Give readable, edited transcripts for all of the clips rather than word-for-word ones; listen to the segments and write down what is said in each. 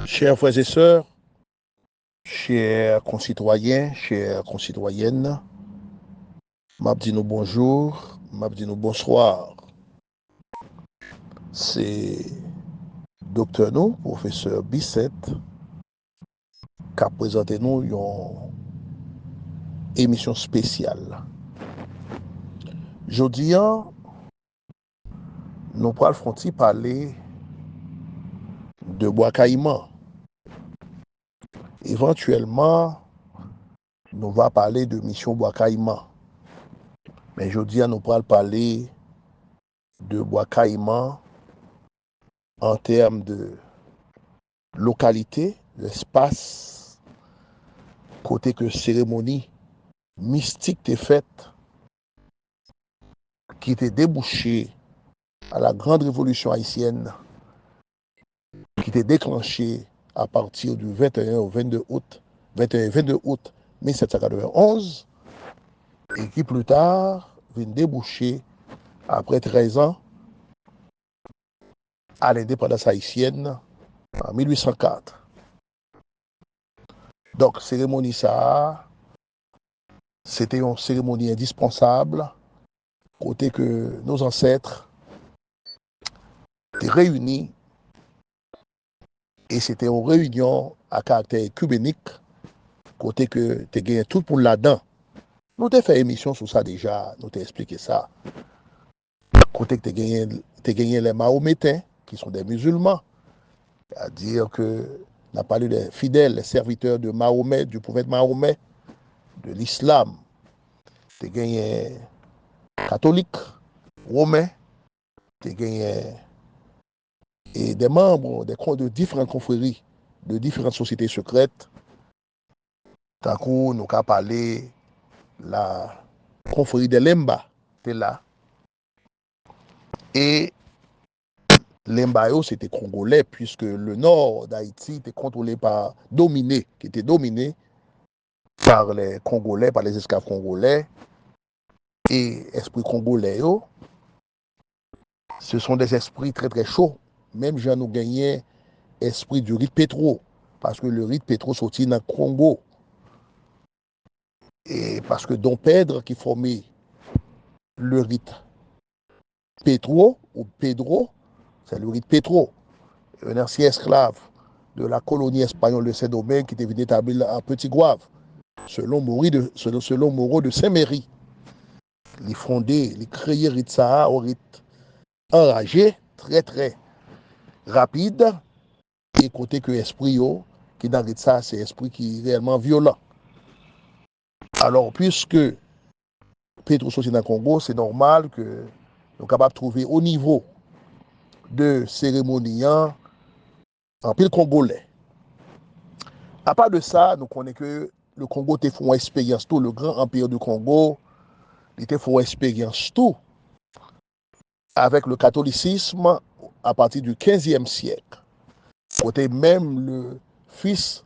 Chers frères et sœurs, chers concitoyens, chères concitoyennes, m'a dit nous bonjour, m'a dit nous bonsoir. C'est docteur nous, professeur Bisset, qui a présenté nous une émission spéciale. Jeudi, nous pourrons parler de bois caïman. Éventuellement, nous va parler de mission bois caïman. Mais jeudi, nous pourrons parler de bois caïman en termes de localité, l'espace, côté que cérémonie mystique t'est faite, qui était débouchée à la grande révolution haïtienne, qui était déclenchée à partir du 21 au 22 août, 21 et 22 août 1791, et qui plus tard vient déboucher, après 13 ans, à l'indépendance haïtienne en 1804. Donc, cérémonie ça, c'était une cérémonie indispensable, côté que nos ancêtres étaient réunis, et c'était une réunion à caractère œcuménique, côté que tu gagné tout pour là-dedans. Nous avons fait émission sur ça déjà, nous avons expliqué ça. Côté que tu gagné les Mahométains, qui sont des musulmans, c'est-à-dire que on a parlé des fidèles, les serviteurs de Mahomet, du prophète Mahomet, de l'islam. Tu gagné catholiques, romains, tu gagné et des membres de différentes confréries, de différentes sociétés secrètes. Tant qu'on nous a parlé la confrérie de Lemba, était là. Et Lemba, c'était congolais, puisque le nord d'Haïti était contrôlé par, qui était dominé par les Congolais, par les esclaves congolais. Et esprit congolais, ce sont des esprits très très chauds. Même j'ai nous gagné esprit du rite Pétro, parce que le rite Pétro sortit dans le Congo. Et parce que Don Pedro qui formait le rite Pétro, ou Pedro, c'est le rite Pétro, un ancien esclave de la colonie espagnole de Saint-Domingue qui était venu établir à Petit Goave, selon Moreau de Saint-Méry. Il fondé, il créé rite ça, au rite enragé, très très rapide, et côté que esprit qui dans rite ça, c'est esprit qui est réellement violent. Alors, puisque Pétro sorti dans le Congo, c'est normal que nous sommes capables de trouver au niveau de cérémonie en pile congolais. À part de ça, nous connaissons que le Congo était fait une expérience tout, le grand empire du Congo était fait une expérience tout avec le catholicisme à partir du 15e siècle. Côté même le fils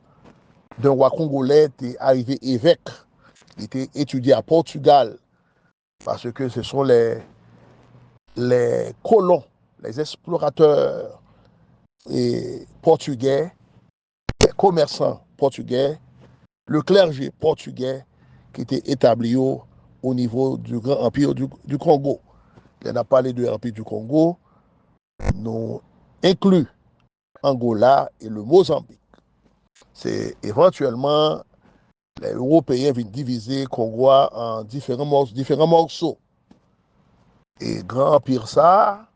d'un roi congolais était arrivé évêque, il était étudié à Portugal parce que ce sont les colons, les explorateurs et portugais, les commerçants portugais, le clergé portugais qui était établi au niveau du grand empire du Congo. On a parlé de l'empire du Congo, nous inclut Angola et le Mozambique. C'est éventuellement les Européens viennent diviser le Congo en différents morceaux. Et grand empire ça,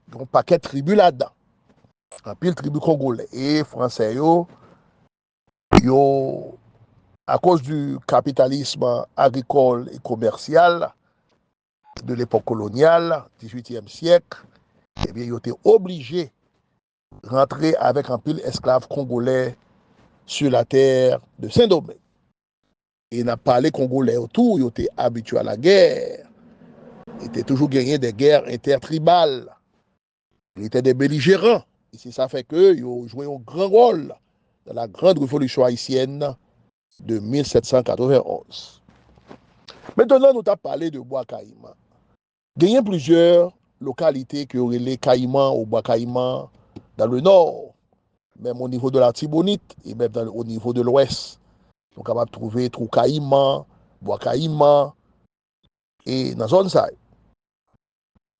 il y a un paquet de tribus là-dedans. Un pile tribu congolais et français à cause du capitalisme agricole et commercial de l'époque coloniale, 18e siècle, eh bien, ils ont été obligés de rentrer avec un pile esclave congolais sur la terre de Saint-Domingue. Et n'a pas les Congolais autour, ils étaient habitués à la guerre. Ils étaient toujours gagnés des guerres intertribales. Ils étaient des belligérants. Et c'est ça fait qu'ils ont joué un grand rôle dans la grande révolution haïtienne de 1791. Maintenant, nous avons parlé de bois caïman. Il y a plusieurs localités qui auraient les caïmans ou bois caïman dans le nord. même au niveau de la Tibonite, et même au niveau de l'Ouest. Ils sont capables de trouver Trou Caïman, Bois Caïman, et dans la zone ça.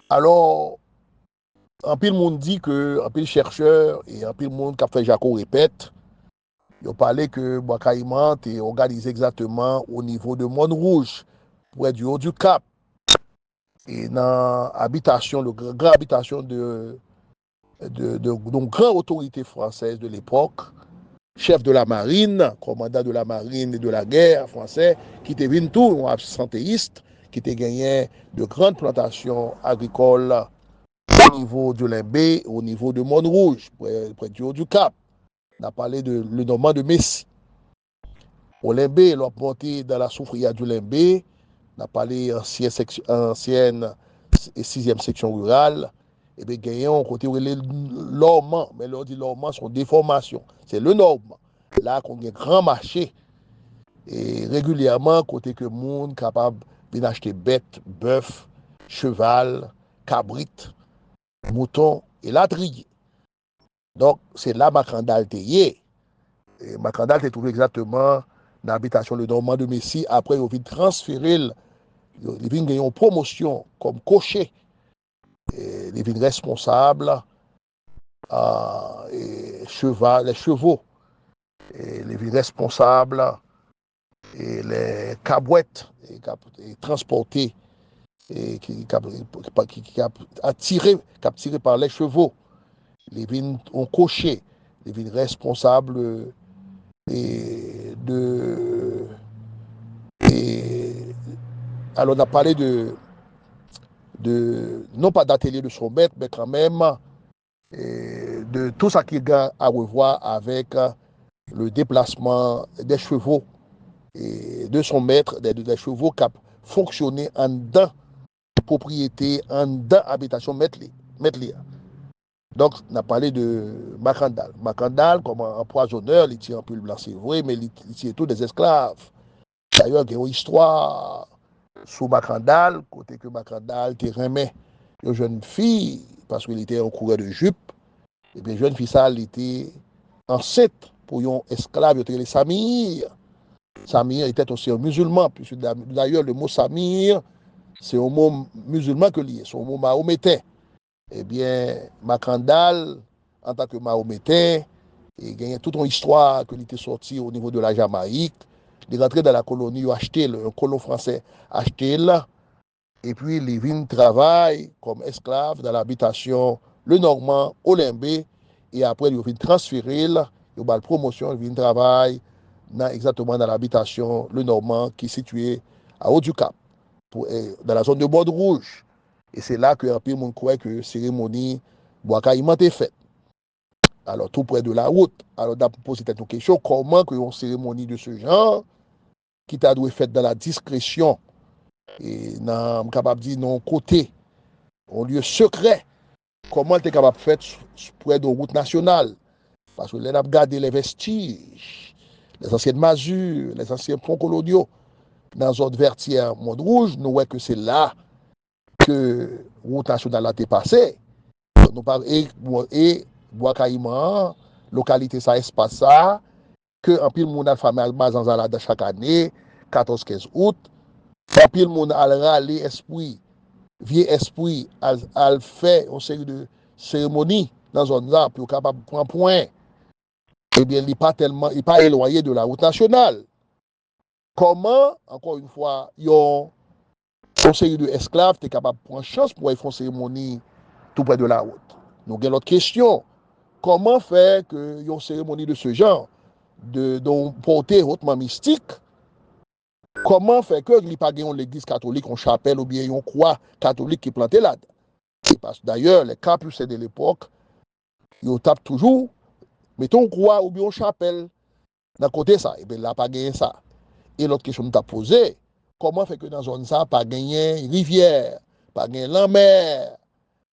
Alors, un peu le monde dit que, un peu le chercheur et un peu le monde qui a fait Jaco répète, ils ont parlé que Bois Caïman est organisé exactement au niveau de Montrouge, près du haut du Cap, et dans l'habitation, le grand habitation donc grande autorité française de l'époque, chef de la marine, commandant de la marine et de la guerre français, qui était venu tout, un absentéiste, qui était gagné de grandes plantations agricoles au niveau de Limbé, au niveau de Montrouge, près du haut du Cap. On a parlé de le Normand de Messi. Au Limbé, ils ont monté dans la soufrière du Limbé. On a parlé ancienne et 6e section rurale. Et bien, gagnant, côté où les Normands, mais là, dit Normands sont des formations. C'est le Normand. Là, qu'on a un grand marché. Et régulièrement, côté que le monde capable d'acheter bêtes, bœuf, cheval, cabrit, mouton et latrier. Donc, c'est là Macandal Théier. Et Macandal est trouvé exactement dans l'habitation le Normand de Messi. Après, il a transféré, il a gagné une promotion comme cocher. Il est responsable et les chevaux. Et il est responsable et les cabouettes et transportés et qui attiré par les chevaux. Les vignes ont coché, les vignes responsables alors on a parlé non pas d'atelier de son maître, mais quand même de tout ça qui a à revoir avec le déplacement des chevaux et de son maître, des chevaux qui ont fonctionné en dedans propriété, en dedans habitation maître. Donc, on a parlé de Macandal. Macandal, comme un empoisonneur, il tient un peu le blanc, c'est vrai, mais il tient tous des esclaves. D'ailleurs, il y a une histoire sous Macandal, côté que Macandal te remet une jeune fille, parce qu'il était en coureur de jupe, et bien, jeune fille, ça, elle était enceinte pour un esclave, il était Samir. Samir était aussi un musulman, puisque d'ailleurs, le mot Samir, c'est un mot musulman que lié, c'est un mot mahométain. Eh bien, Macandal, en tant que mahométain, il gagnait toute une histoire qu'il était sorti au niveau de la Jamaïque. Il est rentré dans la colonie, il a acheté, un colon français a acheté là. Et puis, il vient travailler comme esclave dans l'habitation Le Normand, au Limbé. Et après, il vient transférer, il a une promotion, il vient travailler exactement dans l'habitation Le Normand qui est situé à Haut-du-Cap, dans la zone de Borde-Rouge. Et c'est là que un peu monde croit que la cérémonie Bois-Caïman est faite. Alors, tout près de la route. Alors, on a posé cette question, comment que une cérémonie de ce genre, qui t'a dû être faite dans la discrétion, et dans, capable de dire, non, côté, en lieu secret, comment tu es capable de faire près de route nationale? Parce que là, on a gardé les vestiges, les anciennes masures, les anciens ponts coloniaux, dans la zone vertière Monde-Rouge, nous voyons que c'est là que la route nationale a été passée. Et Bois-Caïman, localité ça, espace ça, que en pile moun a fait Mazan Zalada chaque année, 14-15 août, en pile moun a râlé esprit, vieux esprit, al fait une série de cérémonies dans zone là, pour capable de prendre point. Eh bien, il n'est pas tellement, il n'est pas éloigné de la route nationale. Comment, encore une fois, une série d'esclaves sont capables de prendre chance pour faire une cérémonie tout près de la route? Nous avons l'autre question. Comment faire que une cérémonie de ce genre, dont portée hautement mystique, comment faire que il n'y ait pas l'église catholique, une chapelle ou bien une croix catholique qui est plantée là? Parce que d'ailleurs, les capucins de l'époque, ils tapent toujours, mettons une croix ou bien une chapelle dans côté ça, et bien là, pas gagné ça. Et l'autre question que tu as posée, comment faire que dans zone ça, pas gagner rivière, pas gagner la mer,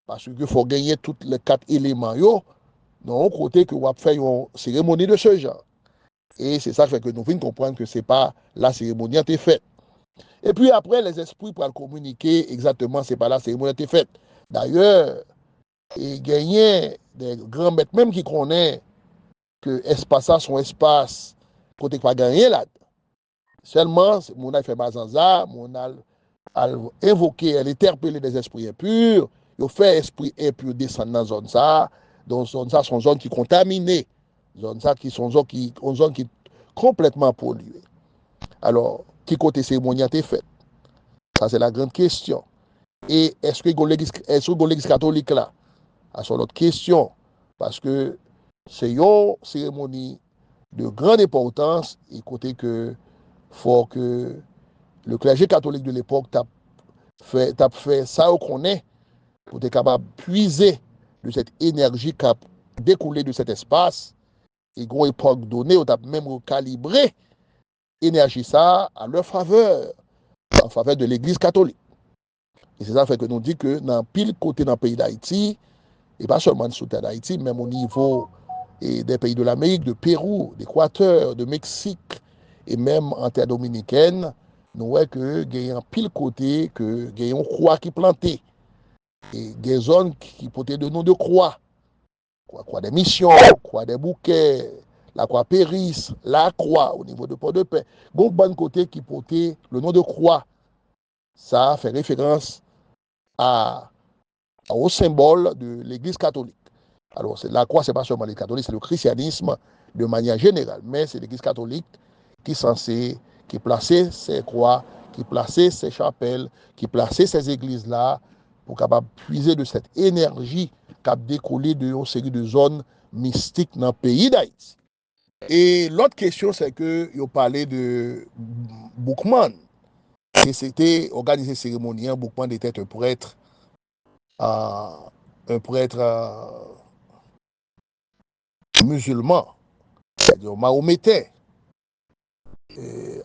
parce qu'il faut gagner tous les 4 éléments, donc, côté que vous fait une cérémonie de ce genre. Et c'est ça qui fait que nous venons comprendre que ce n'est pas la cérémonie qui est faite. Et puis après, les esprits pour communiquer exactement, ce n'est pas la cérémonie qui est faite. D'ailleurs, il y a des grands maîtres même qui connaissent que espace ça son espace côté pas gagner là. Seulement, mon a fait bazanza, mon a invoqué, elle interpellé des esprits impurs, il fait esprit impur descendre dans zone ça, dans zone ça sont zones qui contaminées, zone ça qui sont zone qui complètement polluées. Alors, qui côté cérémonie a été fait? Ça c'est la grande question. Et est-ce que l'église catholique là? À son autre question, parce que c'est une cérémonie de grande importance et côté que faut que le clergé catholique de l'époque t'a fait ça qu'on est pour être capable de puiser de cette énergie qui a découlé de cet espace et qu'on époque donnée, on a même calibré énergie ça à leur faveur, en faveur de l'église catholique. Et c'est ça fait que nous dit que dans pile côté dans le pays d'Haïti, et pas seulement sous terre d'Haïti, même au niveau des pays de l'Amérique, de Pérou, d'Équateur, de Mexique, et même en terre dominicaine, nous voyons que il y a un pile côté, que il y a une croix qui est plantée. Et des zones qui portaient de nom de croix. Croix des missions, croix des bouquets, la croix Péris, la croix au niveau de Port-de-Paix. Bon, bon côté qui portait le nom de croix. Ça fait référence au symbole de l'Église catholique. Alors, la croix, ce n'est pas seulement les catholiques, c'est le christianisme de manière générale, mais c'est l'Église catholique qui est censée, qui plaçait ces croix, qui plaçait ces chapelles, qui plaçait ces églises-là pour capable puiser de cette énergie qui a découlé d'une série de zones mystiques dans le pays d'Haïti. Et l'autre question, c'est que vous parlez de Boukman, qui s'était organisé cérémonien. Boukman était un prêtre musulman, c'est-à-dire mahométain.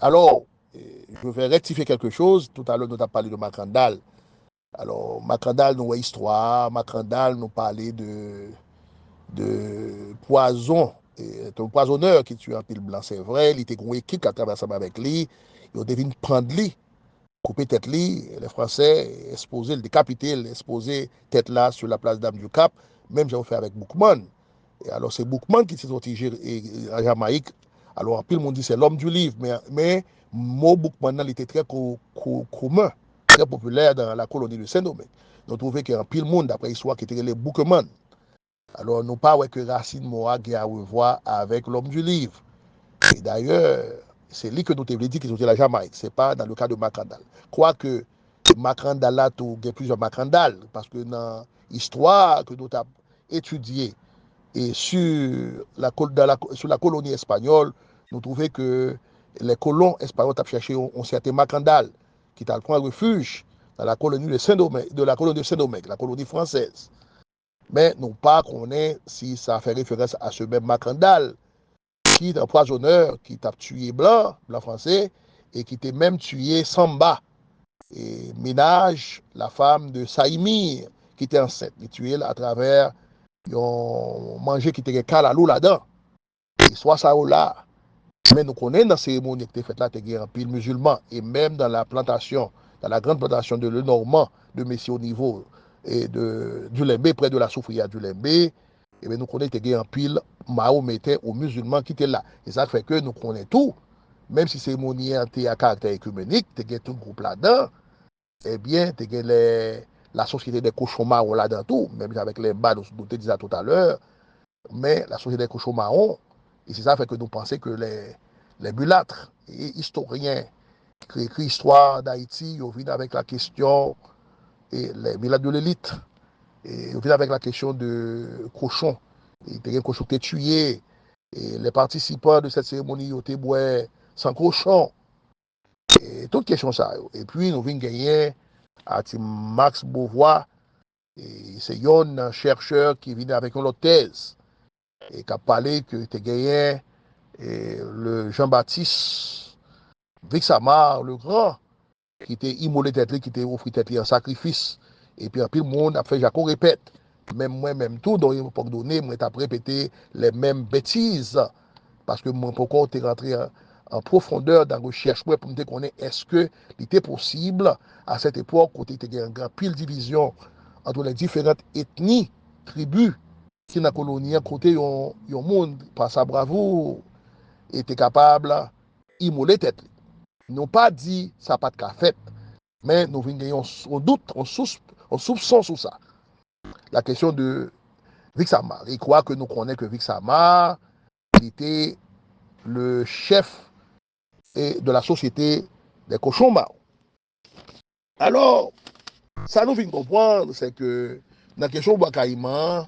Alors, je vais rectifier quelque chose. Tout à l'heure, nous avons parlé de Macandal. Alors, Macandal, nous avons histoire. Macandal, nous parlait de poison. C'est un poisonneur qui tue un pile blanc, c'est vrai. Il était une équipe qui a traversé avec lui. Il devait prendre lui, couper tête lui. Les Français exposaient, le décapiter, exposer tête là sur la place Dame du Cap. Même j'ai fait avec Boukman. Et alors, c'est Boukman qui s'est sorti à Jamaïque. Alors, puis le monde dit c'est l'homme du livre, mais le mot Boukman il était très commun, très populaire dans la colonie de Saint-Domingue. Nous trouvons qu'il y a un pile monde, d'après l'histoire, qui était les Boukman. Alors, nous pas que Racine Moa qui a revoir avec l'homme du livre. Et d'ailleurs, c'est lui que nous t'avons dit qu'ils ont été la Jamaïque. Ce n'est pas dans le cas de Macandal. Quoique, Macandal a plusieurs Macandal, parce que dans l'histoire que nous avons étudiée, et sur la colonie espagnole, nous trouvons que les colons espagnols ont cherché un certain Macandal qui a pris refuge dans la colonie de Saint-Domingue, la colonie française. Mais nous pas connaît si ça fait référence à ce même Macandal qui est un empoisonneur qui a tué blanc français, et qui t'a même tué Samba, et Ménage, la femme de Saïmir, qui était enceinte. Il tué à travers ils ont mangé qui était calalou là-dedans. Et soit ça ou là. Mais nous connaissons dans la cérémonie qui était faite là, il y a un pile musulman. Et même dans la plantation, dans la grande plantation de Lenormand, de Messie au niveau et du Lembe, près de la soufrière du Lembe, et bien nous connaissons qu'il y a un pile mahométain aux musulmans qui étaient là. Et ça fait que nous connaissons tout. Même si la cérémonie était à caractère écuménique, il y a tout le groupe là-dedans, eh bien, il y a la société des cochons marrons là-dedans tout, même avec les bas, nous te disais tout à l'heure, mais la société des cochons marrons, et c'est ça fait que nous pensons que les mulâtres et historiens qui écrivent l'histoire d'Haïti, ils viennent avec la question, et les mulâtres de l'élite, et ils viennent avec la question de cochons, et il y a un cochon qui est tué, et les participants de cette cérémonie, ils ont été sans cochon, et toutes questions ça. Et puis, nous venons gagner à Max Beauvoir, et c'est un chercheur qui vient avec une autre thèse et qui a parlé que tu gagné le Jean-Baptiste Vixamar le Grand, qui était immolé tête, qui était offert tête en sacrifice. Et puis, puis le monde a fait Jaco répète. Même moi, même tout, dans l'époque donnée, moi, j'ai répété les mêmes bêtises. Parce que moi, pourquoi tu es rentré en profondeur dans la recherche pour me connaître est-ce que il était possible à cette époque, où il y a une grande pile division entre les différentes ethnies, tribus qui dans la colonie, côté yon monde, par sa bravoure, était capable d'immoler tête. Ils n'ont pas dit ça pas de cas fait, mais nous avons un doute, un soupçon sur ça. La question de Vic Samar. Il croit que nous connaissons que Vic Samar était le chef de la société des cochons marrons. Alors, ça nous fait comprendre, c'est que dans la question de Caïman,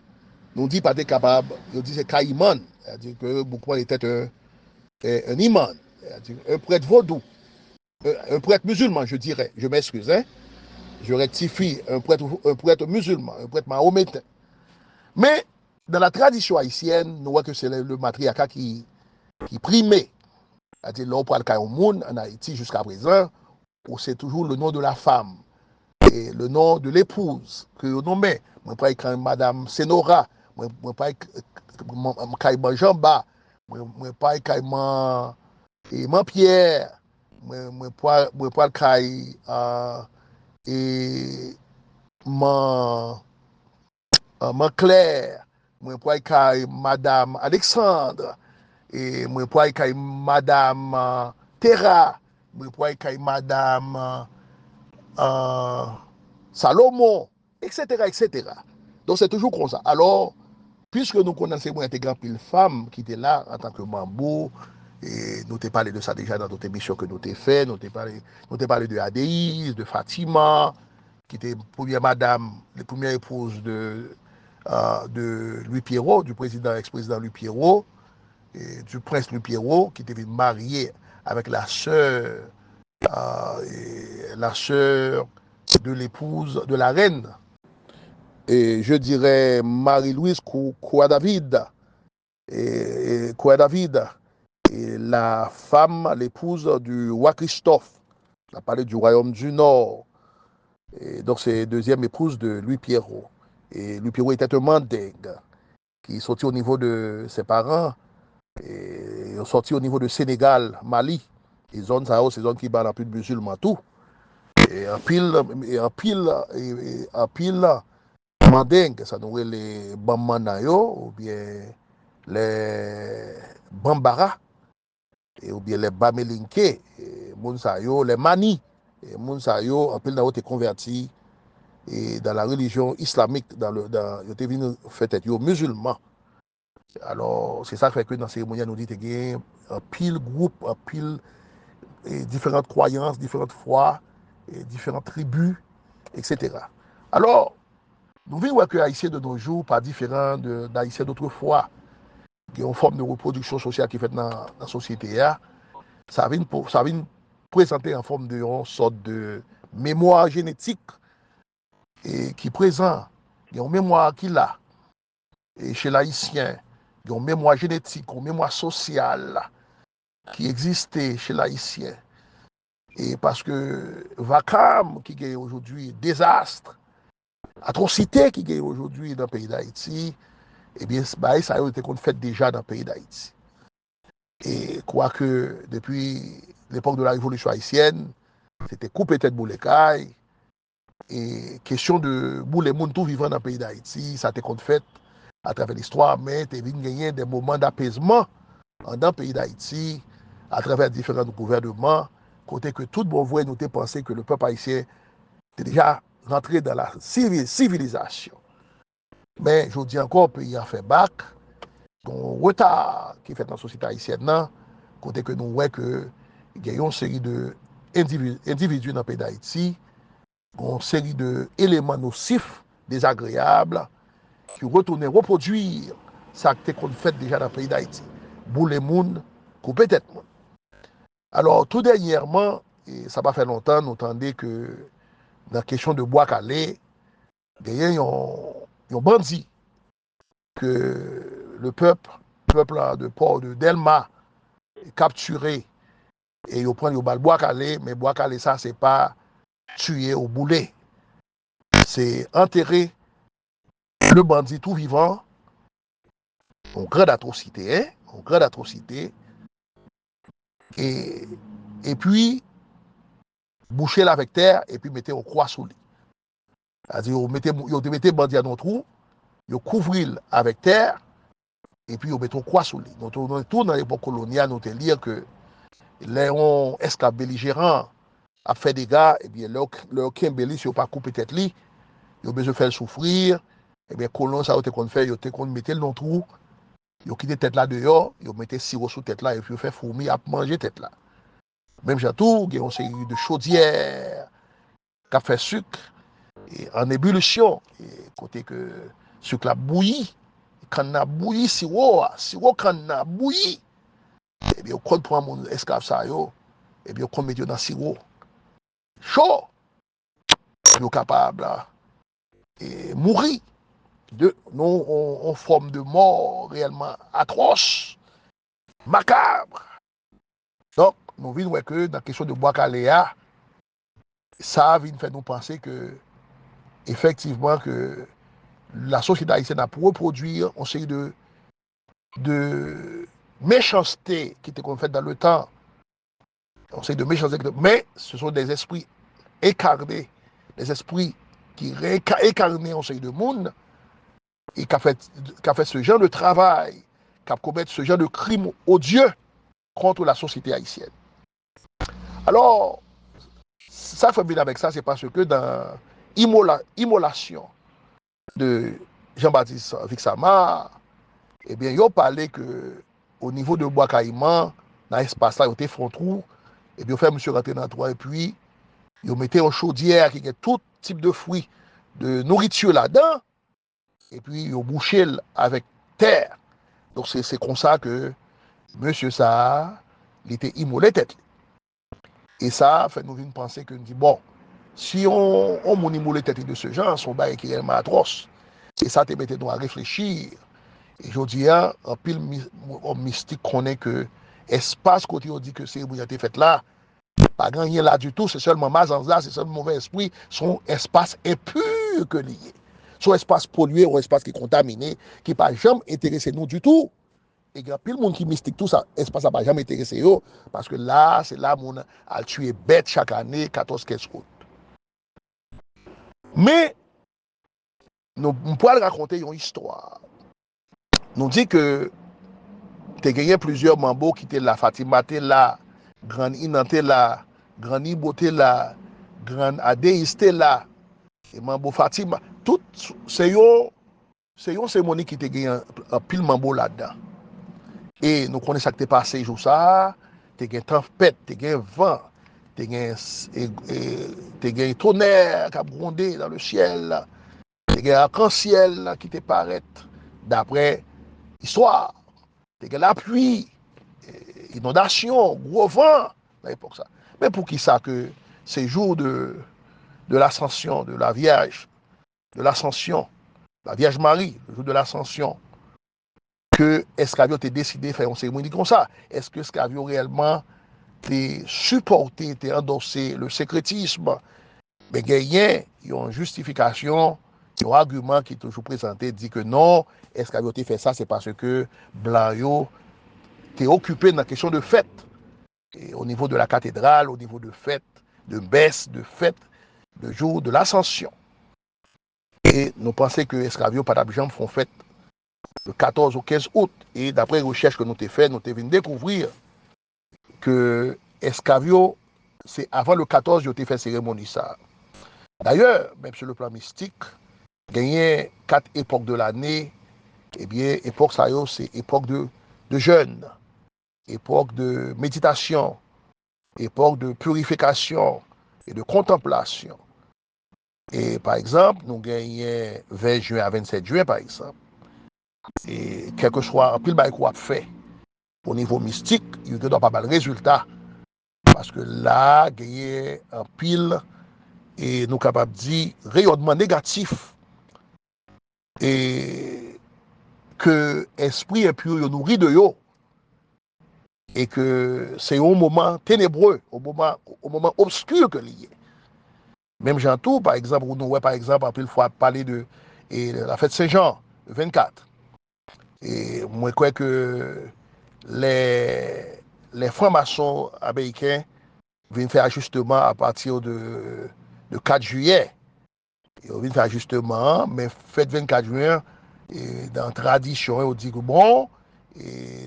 nous dit pas capable, nous dit c'est Caïman, c'est-à-dire que beaucoup était un imam, c'est-à-dire un prêtre vaudou, un prêtre musulman, je dirais, je m'excuse, hein, je rectifie, un prêtre musulman, un prêtre mahométain. Mais dans la tradition haïtienne, nous voyons que c'est le matriarcat qui primait. C'est-à-dire, là, pour le monde en Haïti jusqu'à présent, c'est toujours le nom de la femme et le nom de l'épouse que nous nommons. Moi, pas écrire Madame Senora, moi, pas écrire Jean-Ba, moi, pas écrire Pierre, moi, pas écrire et Claire, moi, pas écrire Madame Alexandre. Et moi pour aller madame Terra, moi pour aller madame Salomon, etc., etc. Donc c'est toujours comme ça. Alors, puisque nous connaissons moins intégrant pile femmes qui étaient là en tant que mambo, et nous t'ai parlé de ça déjà dans notre émission que nous t'ai fait, nous t'ai parlé de Adéis, de Fatima, qui était première madame, la première épouse de Louis Pierrot, du président, ex-président Louis Pierrot, et du prince Louis Pierrot, qui était marié avec la sœur de l'épouse de la reine. Et je dirais Marie-Louise Kouadavid. Kouadavid est la femme, l'épouse du roi Christophe. On a parlé du royaume du Nord. Et donc c'est deuxième épouse de Louis Pierrot. Et Louis Pierrot était un mandingue qui est sorti au niveau de ses parents. Et ils sont sortis au niveau de Sénégal, Mali. Les zones, ça, c'est zones qui battent plus de musulmans, tout. Et en pile, mandingue, ça nous les Bamanayo, ou bien les Bambara, ou bien les Bamelinke, Mounsayo, les Mani. Et Mounsayo, en pile, été converti et dans la religion islamique, ils étaient venus faire être musulmans. Alors, c'est ça qui fait que dans la cérémonie, nous dit qu'il y a un pile groupe, un pile différentes croyances, différentes foi, différentes tribus, etc. Alors, nous voyons que les Haïtiens de nos jours, pas différents d'Haïtiens d'autrefois, qui ont une forme de reproduction sociale qui est faite dans la société, ça vient présenter en forme de une sorte de mémoire génétique et qui présente, il y a une mémoire qu'il a, et chez l'Haïtien, il y a une mémoire génétique, une mémoire sociale qui existait chez l'Haïtien. Et parce que Vakam, qui est aujourd'hui désastre, atrocité qui est aujourd'hui dans le pays d'Haïti, eh bien, ça a été fait déjà dans le pays d'Haïti. Et quoique, depuis l'époque de la Révolution haïtienne, c'était coupé tête boule caille. Et question de boule moun tout vivant dans le pays d'Haïti, ça a été fait à travers l'histoire, mais il y a gagné des moments d'apaisement dans le pays d'Haïti, à travers différents gouvernements, côté que tout le monde voit nous penser que le peuple haïtien était déjà rentré dans la civilisation. Mais je dis encore, le pays a fait bac, un retard qui est fait dans la société haïtienne, côté que nous voyons qu'il y a une série d'individus dans le pays d'Haïti, une série d'éléments nocifs, désagréables, qui retournent reproduire ça qu'on fait déjà dans le pays d'Haïti. Boule moun, couper tête moun. Alors, tout dernièrement, et ça n'a pas fait longtemps, nous entendons que dans la question de Bois-Calais, il y a un bandit que le peuple de port de Delma est capturé et il prend le Bois-Calais, mais Bois-Calais, ça, c'est pas tuer au boulet. C'est enterrer le bandit tout vivant, en grande atrocité, hein, en grande atrocité, et puis boucher avec terre et puis mettez au croix sous lui. C'est-à-dire, vous mettez bandit à notre trou, ils couvrent avec terre, et puis ils mettent quoi sous lui. Donc, on retourne dans l'époque coloniale, nous te lire que les esclaves belligérants a fait des gars, et bien, leur Kimberly, si on pas coupé tête li, ils ont besoin de faire souffrir, et bien, colon, ça, ils ont fait, ils ont mis le long trou, ils ont quitté tête là dehors, ils ont mis sirop sous tête là, et puis ils ont fait fourmi à manger tête là. Même j'entends, il y a une série de chaudières, café sucre, et en ébullition, et côté que sucre la bouilli, quand on a bouilli, sirop quand on a bouilli, et bien, on prend mon esclave ça, et bien, on met dans le sirop. Chaud, nous capable et mourir de non en forme de mort réellement atroce, macabre. Donc, nous voyons que dans la question de Bois-Caléa, ça vient faire nous penser que effectivement que la société haïtienne a pour reproduire une série de méchanceté qui était faite dans le temps, on sait de méchanceté, mais ce sont des esprits écarnés, des esprits qui incarnent une série de monde et qui a fait ce genre de travail, qui a commis ce genre de crime odieux contre la société haïtienne. Alors, ça fait bien avec ça, c'est parce que dans l'immolation de Jean-Baptiste Vixama, eh bien, ils ont parlé que au niveau de Bois Caïman, dans l'espace là, ils ont fait un trou, et puis ils ont fait monsieur rentrer dans le trou, et puis ils ont mis en chaudière qui a tout type de fruits, de nourriture là-dedans, et puis ils ont bouché avec terre. Donc c'est comme ça que monsieur ça, il était immolé tête. Et ça fait nous penser que nous dit bon, si on immolé tête de ce genre, son bail qui est réellement atroce. Et ça te mettait nous à réfléchir. Et je dis, un pile mystique connaît que espace côté on dit que c'est où il a été fait là, pas grand rien là du tout, c'est seulement Mazanza, c'est seulement mauvais esprit, son espace impur que lié. Son espace pollué ou espace qui est contaminé, qui n'a pas jamais intéressé nous du tout. Et il y a pile monde qui mystique tout ça, espace n'a pas jamais intéressé eux, parce que là, c'est là où on a tué bête chaque année, 14-15 août. Mais, nous pouvons raconter une histoire. Nous dit que tu as gagné plusieurs mambo qui étaient là, Fatima était là, Grand Inante là, Grand Ibo était là, Grand Adéis était là, et mambo Fatima, tout c'est une cérémonie qui t'a gagné un pile mambo là-dedans. Et nous connaissons ce qui t'est passé jour ça, tu as gagné tempête, tu as gagné vent, tu as gagné tonnerre qui a grondé dans le ciel, tu as gagné arc-en-ciel qui t'est paraît d'après l'histoire, tu as gagné la pluie, inondation, gros vent, à l'époque ça. Mais pour qui ça que ces jours de l'ascension de la Vierge, de l'ascension, la Vierge Marie, le jour de l'ascension, que Esclavio a décidé de faire une cérémonie comme ça? Est-ce que Esclavio réellement a supporté, a endossé le sécrétisme? Mais il y a une justification, un argument qui est toujours présenté, dit que non, Esclavio a fait ça, c'est parce que Blanc était occupé dans la question de fête. Et au niveau de la cathédrale, au niveau de fêtes, de messes, de fêtes, de jour de l'ascension. Et nous pensons que Esclavio, par exemple, font fête le 14 au 15 août. Et d'après les recherches que nous avons faites, nous avons découvrir que Esclavio, c'est avant le 14, ils ont fait cérémonie ça. D'ailleurs, même sur le plan mystique, gagner 4 époques de l'année, eh bien, époque ça, c'est époque de jeûne, époque de méditation, époque de purification et de contemplation. Et par exemple, nous gagnons 20 juin à 27 juin, par exemple. Et quel que soit un pile bail qu'on a fait au niveau mystique, il ne doit pas mal de résultats. Parce que là, gagner un pile et nous capables de dire rayonnement négatif et que l'esprit impur nous nourrit de yo et que c'est un moment ténébreux, au moment obscur que lié. Même Jean-Tout, par exemple, où nous voyons par exemple, une fois parler de la fête Saint-Jean, le 24. Et moi, je crois que les francs-maçons américains viennent faire ajustement à partir de 4 juillet. Ils viennent faire ajustement, mais fête 24 juin, Et dans la tradition, on dit que bon,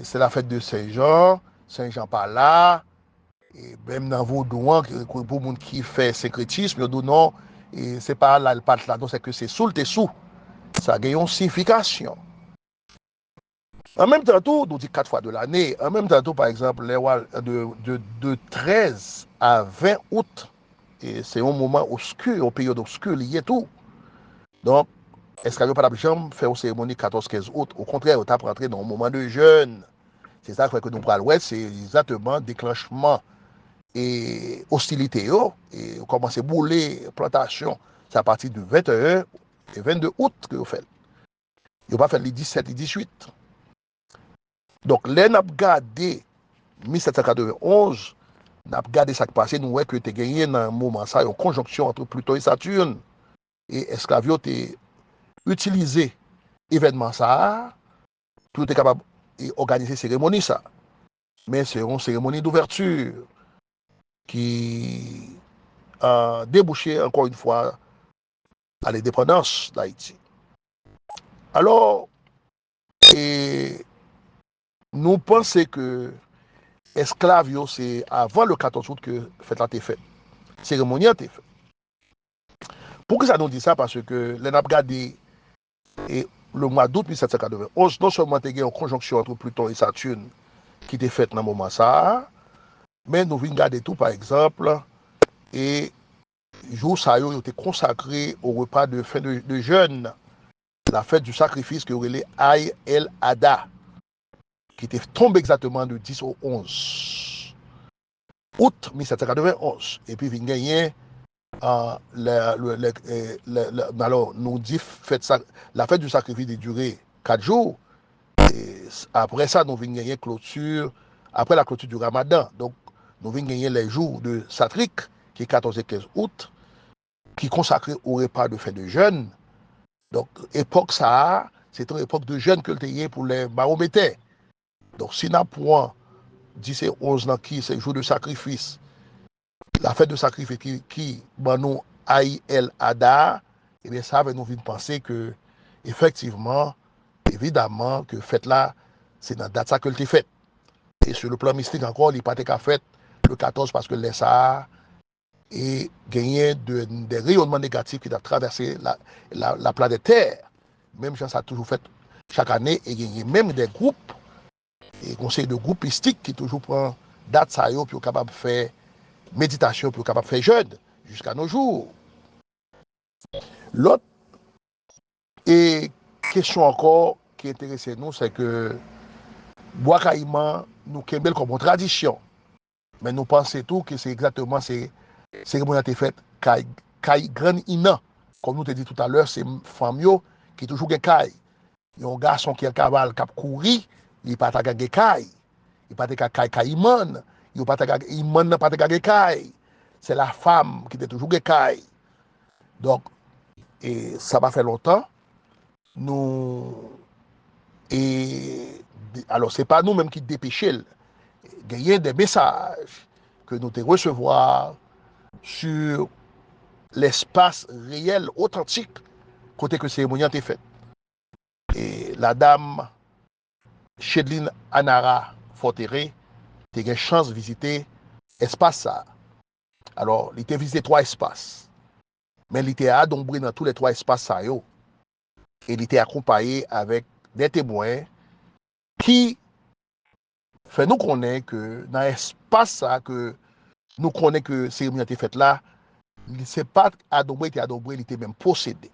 c'est la fête de Saint-Jean, Saint-Jean pas là, et même dans vos douans, pour les gens qui fait syncrétisme, ils disent non, et c'est pas là le pat là, non, c'est que c'est sous le dessous. Ça a une signification. En même temps, tout, nous dit 4 fois de l'année, en même temps, tout, par exemple, de 13 à 20 août, et c'est un moment obscur, une période obscure liée tout. Donc, est-ce qu'il n'y a pas de jambe faire une cérémonie 14-15 août? Au contraire, on a rentré dans un moment de jeûne. C'est ça que nous prenons l'ouest, c'est exactement déclenchement et hostilité. Et on commence à bouler, plantation. C'est à partir du 21 et 22 août que vous faites. Vous ne pas faire les 17 et 18. Donc, là, nous avons gardé 1791, nous avons gardé ça qui passé, nous voyons que tu as gagné dans un moment ça, une conjonction entre Pluton et Saturne. Et Esclavio tu utilisé événement ça pour être capable d'organiser cérémonie ça. Mais c'est une cérémonie d'ouverture qui a débouché encore une fois à l'indépendance d'Haïti. Alors, et nous pensons que esclavio, c'est avant le 14 août que fête a été faite. Cérémonie a été faite. Pourquoi ça nous dit ça? Parce que les Napgadi et le mois d'août 1791, non seulement il y a une conjonction entre Pluton et Saturne qui était faite dans le moment ça, mais nous venons garder tout, par exemple, et jour ça a été consacré au repas de fin de jeûne, la fête du sacrifice que les Aïe El Ada, qui était tombé exactement de 10 au 11 août 1791. Et puis, il y a gagné alors, nous dit la fête du sacrifice a duré 4 jours. Et après ça, nous venons gagner clôture, après la clôture du Ramadan. Donc, nous venons gagner les jours de Satrik, qui est 14 et 15 août, qui est consacré au repas de fin de jeûne. Donc, époque ça, c'est une époque de jeûne que le pays pour les Mahométais. Donc, si nous point 10 et 11 qui c'est le jour de sacrifice, la fête de sacrifice qui nous Aïe El Ada, eh bien, ça va nous faire penser que, effectivement, évidemment, que fête là, c'est dans la date ça que le fait. Et sur le plan mystique encore, il n'est pas qu'à fait le 14 parce que les Sahara et gagné des rayonnements négatifs qui ont traversé la planète Terre. Même ça, ça a toujours fait chaque année et gagné même des groupes et conseils de groupes mystiques qui toujours prennent date ça pour capable faire méditation, pour capable faire jeûne jusqu'à nos jours. L'autre et question encore qui intéresse nous, c'est que bois caïman nous kembel comme une tradition. Mais nous pensons tout que c'est exactement ces cérémonies qui fait caille grand ina. Comme nous te dit tout à l'heure, c'est femme qui toujours gen caille. Il y a un garçon qui est cavale qui a couru, il pas ta gagner caille. Il pas ta caille iman, il pas ta iman pas ta gagner caille. C'est la femme qui est toujours gen caille. Donc et ça va faire longtemps nous et alors c'est pas nous même qui dépêchons. Il y a des messages que nous te recevoir sur l'espace réel, authentique, côté que cérémonie a été faite. Et la dame Chedline Anara Forteré a eu chance de visiter l'espace ça. Alors, il a visité 3 espaces. Mais il était adombré dans tous les 3 espaces ça. Et il était accompagné avec des témoins qui fait nous connaître que dans l'espace ça, que nous connaissons que la cérémonie a été faite là, il ne s'est pas adombré, il était même possédé.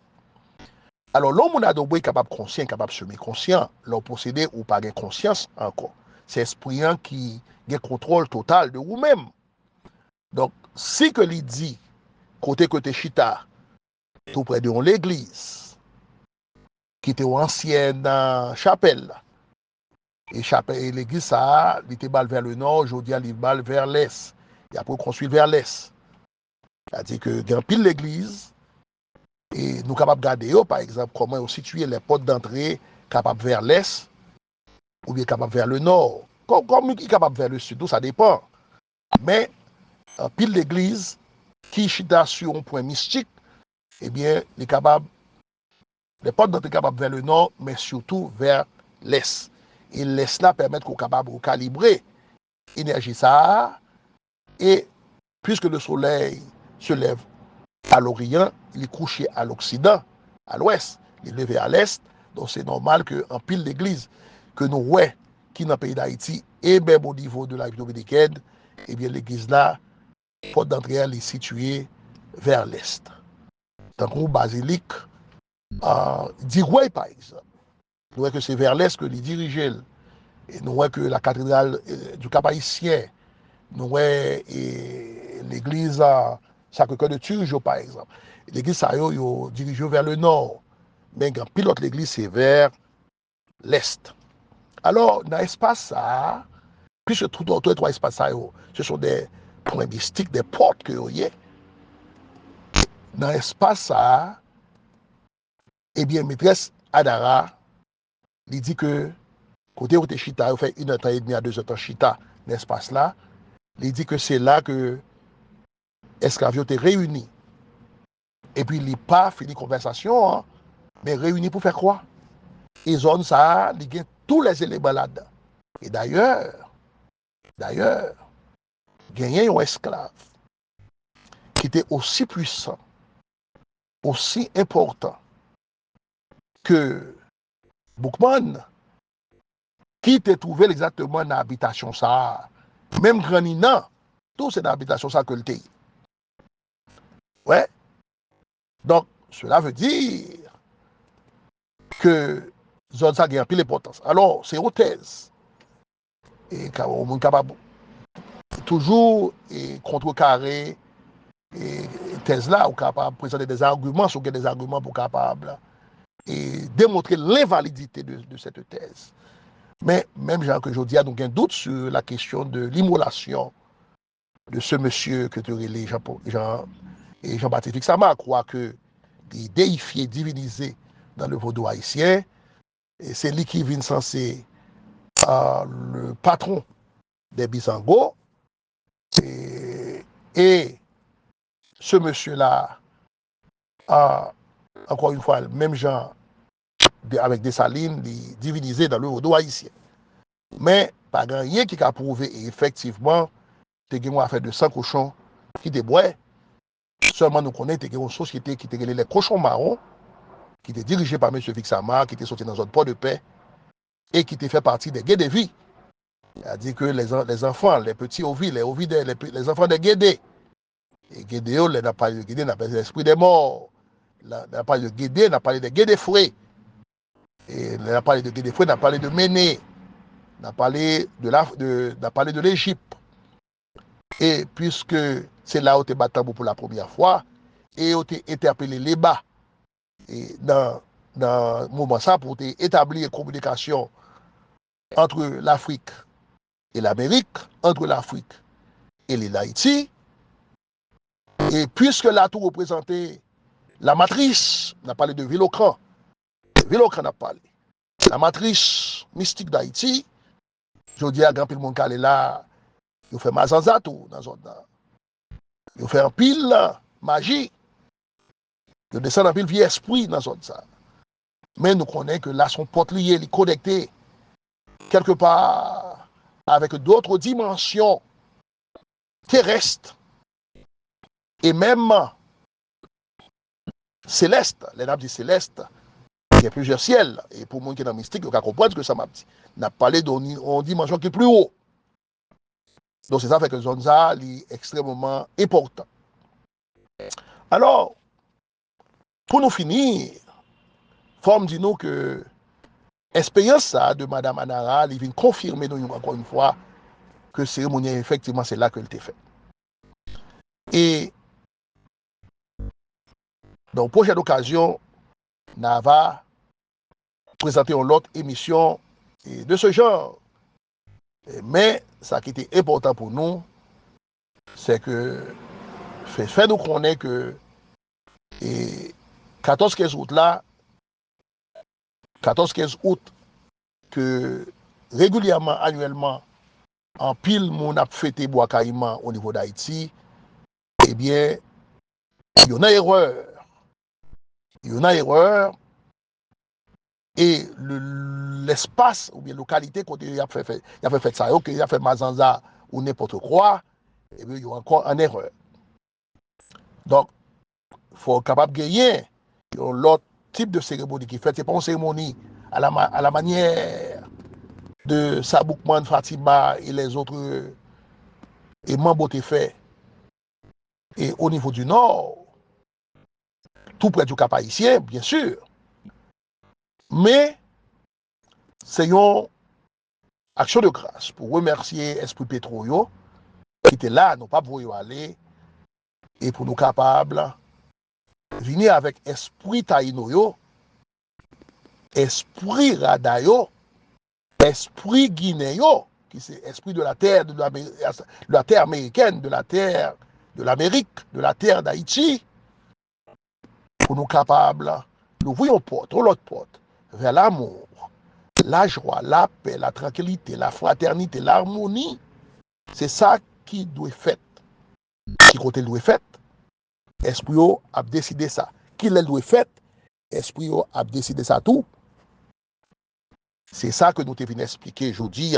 Alors, l'homme adombré est capable de conscient, capable de semi-conscient, l'homme possédé ou pas de conscience encore. C'est l'esprit qui a contrôle total de vous-même. Donc, si que l'il dit, côté chita, tout près de l'église, qui était une ancienne chapelle, et l'église, ça, il était vers le nord, aujourd'hui, il est vers l'est. Il a construit vers l'est. C'est-à-dire que dans pile l'église, et nous sommes capables de regarder, par exemple, comment on situe les portes d'entrée capables vers l'est ou bien capables vers le nord. Comme il est capable vers le sud, ça dépend. Mais pile l'église qui chita sur un point mystique, eh bien, il est capable les portes d'entrée capables vers le nord, mais surtout vers l'est. Et l'est là permet qu'on capable de calibrer l'énergie ça. Et puisque le soleil se lève à l'Orient, il est couché à l'Occident, à l'Ouest, il est levé à l'Est. Donc c'est normal qu'en pile d'église que nous voyons qui dans le pays d'Haïti et même au niveau de la République dominicaine, eh bien l'église là, porte d'entrée, elle est située vers l'Est. Donc au basilique d'Igouay par exemple, nous voyons que c'est vers l'Est que les dirigeants, et nous voyons que la cathédrale du Cap-Haïtien, nous voyons l'église Sacré-Cœur de Turgeau par exemple. L'église ça yo dirigé vers le nord, mais quand pilote l'église c'est vers l'est. Alors dans l'espace ça, puisque tout autour de trois espaces ça ce sont des points mystiques, des portes que y a. Dans l'espace ça, eh bien maîtresse Adara, il dit que côté où tu chita, il fait 1h30 à 2h chita dans l'espace là, il dit que c'est là que esclaves étaient réunis. Et puis il n'a pas fini conversation, hein, mais réunis pour faire quoi? Et zone ça, il y a tous les éléments là-dedans. Et d'ailleurs, gagner un esclave qui était aussi puissant, aussi important que Boukman, qui était trouvé exactement dans l'habitation ça, même Granina, tout c'est dans l'habitation ça que le thé. Ouais. Donc, cela veut dire que zone ça gagne plus l'importance. Alors, c'est aux thèses. Et on est capable toujours contrecarrer et thèse là, on est capable de présenter des arguments, sur des arguments pour capable et démontrer l'invalidité de cette thèse. Mais même Jean que je dis, nous avons un doute sur la question de l'immolation de ce monsieur que tu relais, Jean-Baptiste Fixama, croit que les déifiés divinisés dans le vaudou haïtien, et c'est lui qui vient censé le patron des Bisangos, et ce monsieur-là a, encore une fois, même Jean, avec Dessalines, divinisé dans le vaudou haïtien. Mais pas grand rien qui a prouvé, et effectivement, tu as une affaire de 100 cochons qui déboient. Seulement nous connaissons une société qui était les cochons marrons, qui était dirigée par M. Fixama, qui était sorti dans un port de paix, et qui était fait partie des guets de vie. C'est-à-dire que les enfants, les petits ovides, les enfants des guédés, et guédé, on n'a pas de guédé, on n'a pas l'esprit des morts. On n'a pas de guédé, on a parlé de guédés fouets. Et on a parlé de guédés fouets, on a parlé de Méné, on a parlé de l'Égypte. Et puisque c'est là où tu es battu pour la première fois, et où tu es interpellé les bas, et dans le moment ça, pour établir une communication entre l'Afrique et l'Amérique, entre l'Afrique et l'Haïti, et puisque là tout représentait la matrice, on a parlé de Villocran a parlé, la matrice mystique d'Haïti, je dis à grand pile mon calé là, il fait mazanzato dans zone là. Il fait un pile magie. Il descend un pile vieux esprit dans zone ça. Mais nous connaissons que là son porte lié, il est connecté quelque part avec d'autres dimensions terrestres et même célestes. Les nappes dit célestes, il y a plusieurs ciels. Et pour moi qui est dans le mystique, il faut comprendre que ça m'a dit. On a parlé d'une dimension qui est plus haut. Donc c'est ça fait que Zonza est extrêmement important. Alors, pour nous finir, forme dit nous que l'expérience de Mme Anara, il vient confirmer nous encore une fois que cérémonie, effectivement, c'est là qu'elle était faite. Et dans prochaine occasion, on va présenter une autre émission de ce genre. Mais ça qui était important pour nous, c'est que fait nous connaître que 14-15 août là, 14-15 août, que régulièrement, annuellement, en pile, mon a fêté bois caïman au niveau d'Haïti, eh bien, il y en a erreur. Il y en a erreur et l'espace ou bien localité côté il a fait ça, il a fait Mazanza ou n'importe quoi, et bien il y a encore en erreur. Donc, il faut être capable de gagner l'autre type de cérémonie qui fait, c'est pas une cérémonie à la manière de Saboukman, Fatima et les autres et Mamboté fait. Et au niveau du Nord, tout près du Cap haïtien, bien sûr. Mais c'est une action de grâce pour remercier Esprit Pétro qui était là, nous pas pour aller, et pour nous capables de venir avec Esprit Taïno, Esprit Radayo, Esprit Guinéen, qui c'est esprit de la terre, de la terre américaine, de la terre de l'Amérique, de la terre d'Haïti, pour nous capables d'ouvrir une porte, ou l'autre porte, vers l'amour, la joie, la paix, la tranquillité, la fraternité, l'harmonie. C'est ça qui doit être fait. Qui côté doit être fait, Esprit a décidé ça. Qui le doit être fait, Esprit a décidé ça tout. C'est ça que nous te venons expliquer aujourd'hui.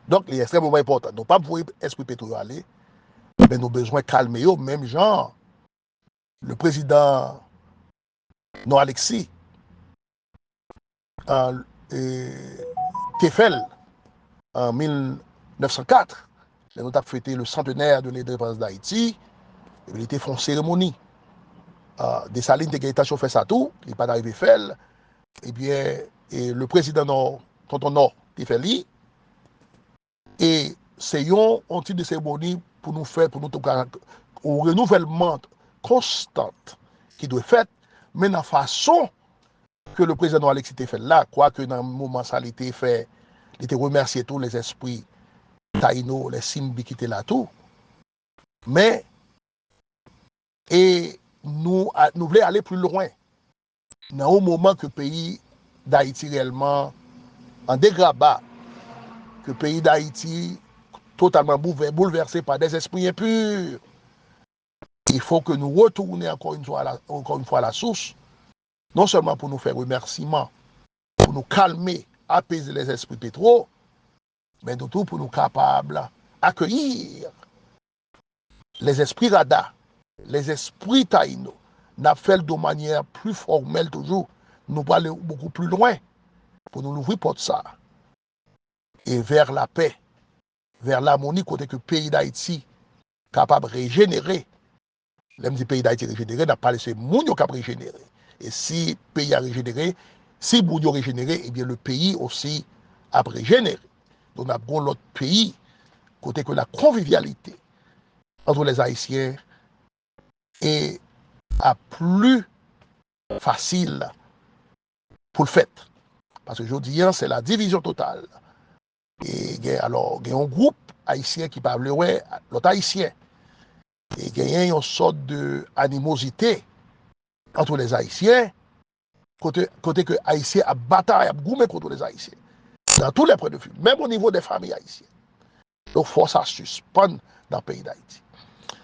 Donc, c'est extrêmement important. Nous ne pas voir Esprit Pétro aller, mais nous avons besoin de calmer, même genre, le président Non Alexis, Tefel, en 1904, nous avons fêté le centenaire de l'indépendance d'Haïti, il était fait une cérémonie. Dessalines de Gaëtan fait ça tout, il n'est pas arrivé à faire. Eh bien, et le président Nord, tonton Nord, Tefeli, et c'est un type de cérémonie pour nous faire, pour nous un renouvellement constant qui doit être fait, mais dans la façon que le président Alexis était fait là, quoique dans le moment ça, il était fait, il était remercié tous les esprits Taïno, les Simbi qui étaient là tout, mais et nous voulons aller plus loin. Dans le moment que le pays d'Haïti réellement en dégrabat, que le pays d'Haïti totalement bouleversé par des esprits impurs, il faut que nous retournions encore une fois à la source, non seulement pour nous faire remerciement, pour nous calmer, apaiser les esprits pétro, mais surtout pour nous capables d'accueillir les esprits rada, les esprits taïno, n'a fait de manière plus formelle toujours, nous aller beaucoup plus loin pour nous ouvrir porte ça et vers la paix, vers l'harmonie côté que le pays d'Haïti capable de régénérer. Même si le pays d'Haïti régénéré, n'a pas laissé Mounio capable de régénérer. Et si le pays a régénéré, si Mounio a régénéré, eh bien le pays aussi a régénéré. Donc, nous avons l'autre pays, côté que la convivialité entre les Haïtiens est à plus facile pour le fait. Parce que je dis, c'est la division totale. Et alors, il y a un groupe haïtien qui parle l'autre haïtien. Et il y a une sorte d'animosité entre les Haïtiens, côté que les Haïtiens a bataille, a goumé contre les Haïtiens. Dans tous les points de vue, même au niveau des familles haïtiennes. Donc, il faut ça suspendre dans le pays d'Haïti.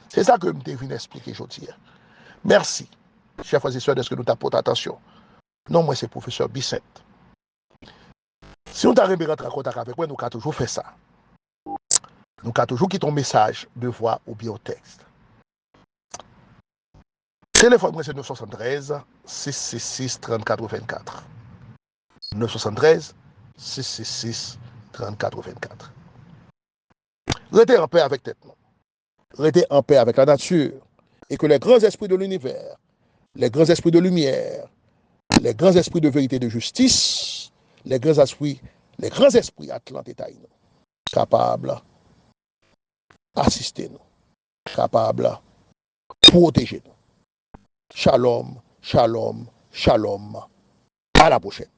C'est ça que je me venu expliquer aujourd'hui. Merci, chers frères et sœurs, de ce que nous t'apportons attention. Non, moi, c'est le professeur Bissette. Si on t'arrive à rentrer en contact avec moi, nous avons toujours fait ça. Nous avons toujours quitté un message de voix ou bien au texte. Téléphone, moi, c'est 973 666 34 24. 973 666 34 24. Restez en paix avec tête. Restez en paix avec la nature. Et que les grands esprits de l'univers, les grands esprits de lumière, les grands esprits de vérité et de justice, les grands esprits Atlantes et Taïno, capables d'assister nous, capables de protéger nous. Shalom, shalom, shalom. À la prochaine.